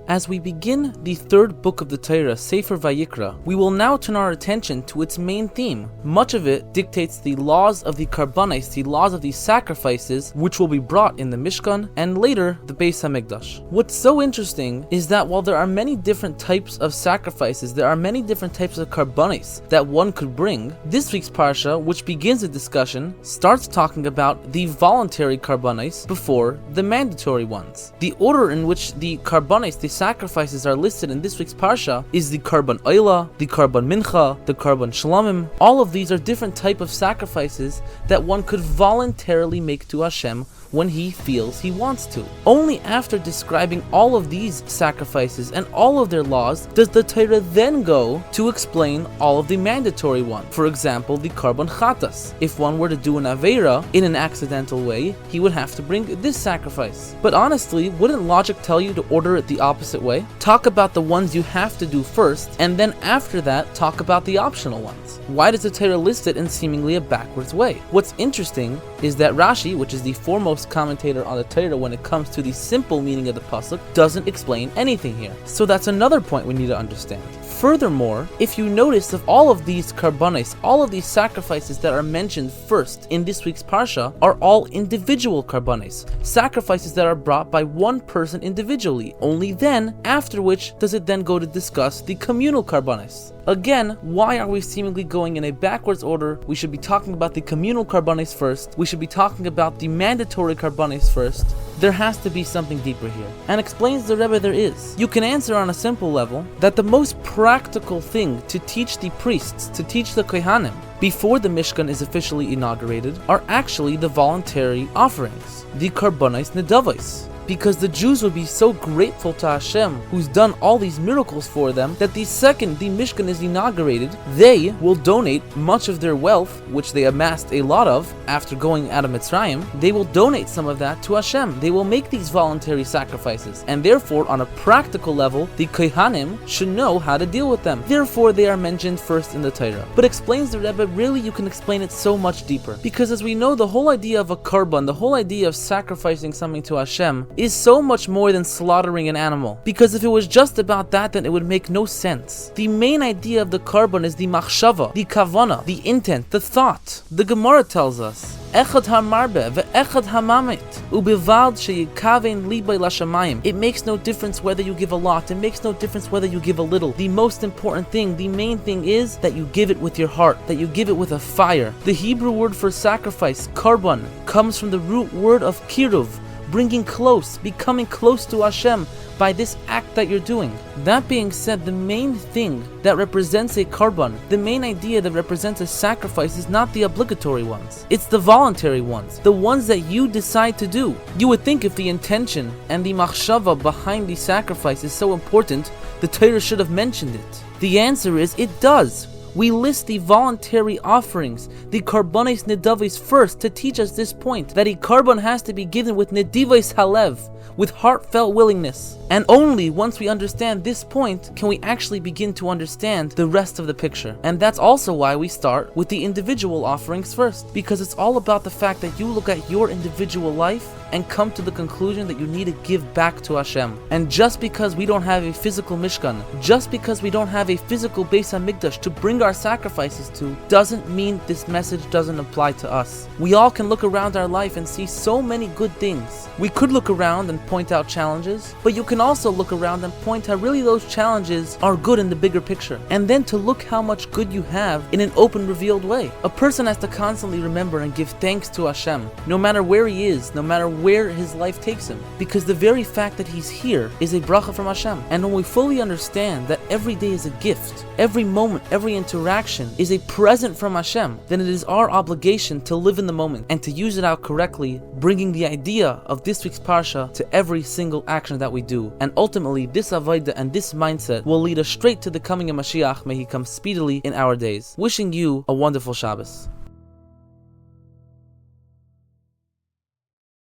As we begin the third book of the Torah, Sefer Vayikrah, we will now turn our attention to its main theme. Much of it dictates the laws of the karbanos, the laws of the sacrifices, which will be brought in the Mishkan, and later the Beis HaMikdash. What's so interesting is that while there are many different types of sacrifices, there are many different types of karbanos that one could bring, this week's parsha, which begins the discussion, starts talking about the voluntary karbanos before the mandatory ones. The order in which the karbanos, the sacrifices, are listed in this week's parsha is the karban oila, the karban mincha, the karban shlamim. All of these are different type of sacrifices that one could voluntarily make to Hashem when he feels he wants to. Only after describing all of these sacrifices and all of their laws does the Torah then go to explain all of the mandatory ones. For example, the karban chatas. If one were to do an aveira in an accidental way, he would have to bring this sacrifice. But honestly, wouldn't logic tell you to order it the opposite way? Talk about the ones you have to do first, and then after that, talk about the optional ones. Why does the Torah list it in seemingly a backwards way? What's interesting is that Rashi, which is the foremost commentator on the Torah when it comes to the simple meaning of the pasuk, doesn't explain anything here. So that's another point we need to understand. Furthermore, if you notice, of all of these karbanos, all of these sacrifices that are mentioned first in this week's parsha are all individual karbanos, sacrifices that are brought by one person individually. Only then, after which, does it then go to discuss the communal karbanos. Again, why are we seemingly going in a backwards order? We should be talking about the communal karbanos first. We should be talking about the mandatory karbanos first. There has to be something deeper here. And explains the Rebbe there is. You can answer on a simple level that the most practical thing to teach the priests, to teach the kohanim, before the Mishkan is officially inaugurated, are actually the voluntary offerings, the karbanos nedavos. Because the Jews would be so grateful to Hashem, who's done all these miracles for them, that the second the Mishkan is inaugurated, they will donate much of their wealth, which they amassed a lot of after going out of Mitzrayim. They will donate some of that to Hashem. They will make these voluntary sacrifices, and therefore, on a practical level, the kohanim should know how to deal with them. Therefore, they are mentioned first in the Torah. But explains the Rebbe, really you can explain it so much deeper. Because as we know, the whole idea of a karban, the whole idea of sacrificing something to Hashem, is so much more than slaughtering an animal. Because if it was just about that, then it would make no sense. The main idea of the karban is the machshava, the kavana, the intent, the thought. The Gemara tells us, Echad hamarbe ve'echad hamamit ubivad sheyikaven libay lashamayim. It makes no difference whether you give a lot. It makes no difference whether you give a little. The most important thing, the main thing is that you give it with your heart, that you give it with a fire. The Hebrew word for sacrifice, karban, comes from the root word of kiruv, bringing close, becoming close to Hashem by this act that you're doing. That being said, the main thing that represents a karban, the main idea that represents a sacrifice, is not the obligatory ones. It's the voluntary ones, the ones that you decide to do. You would think if the intention and the machshava behind the sacrifice is so important, the Torah should have mentioned it. The answer is, it does. We list the voluntary offerings, the karbanos nedavos, first to teach us this point, that a karban has to be given with nedivos halev, with heartfelt willingness. And only once we understand this point can we actually begin to understand the rest of the picture. And that's also why we start with the individual offerings first, because it's all about the fact that you look at your individual life and come to the conclusion that you need to give back to Hashem. And just because we don't have a physical Mishkan, just because we don't have a physical Beis HaMikdash to bring our sacrifices to, doesn't mean this message doesn't apply to us. We all can look around our life and see so many good things. We could look around and point out challenges, but you can also look around and point how really those challenges are good in the bigger picture. And then to look how much good you have in an open, revealed way. A person has to constantly remember and give thanks to Hashem, no matter where he is, no matter where his life takes him, because the very fact that he's here is a bracha from Hashem. And when we fully understand that every day is a gift, every moment, every interaction is a present from Hashem, then it is our obligation to live in the moment and to use it out correctly, bringing the idea of this week's parsha to every single action that we do. And ultimately, this avodah and this mindset will lead us straight to the coming of Mashiach. May he come speedily in our days. Wishing you a wonderful Shabbos.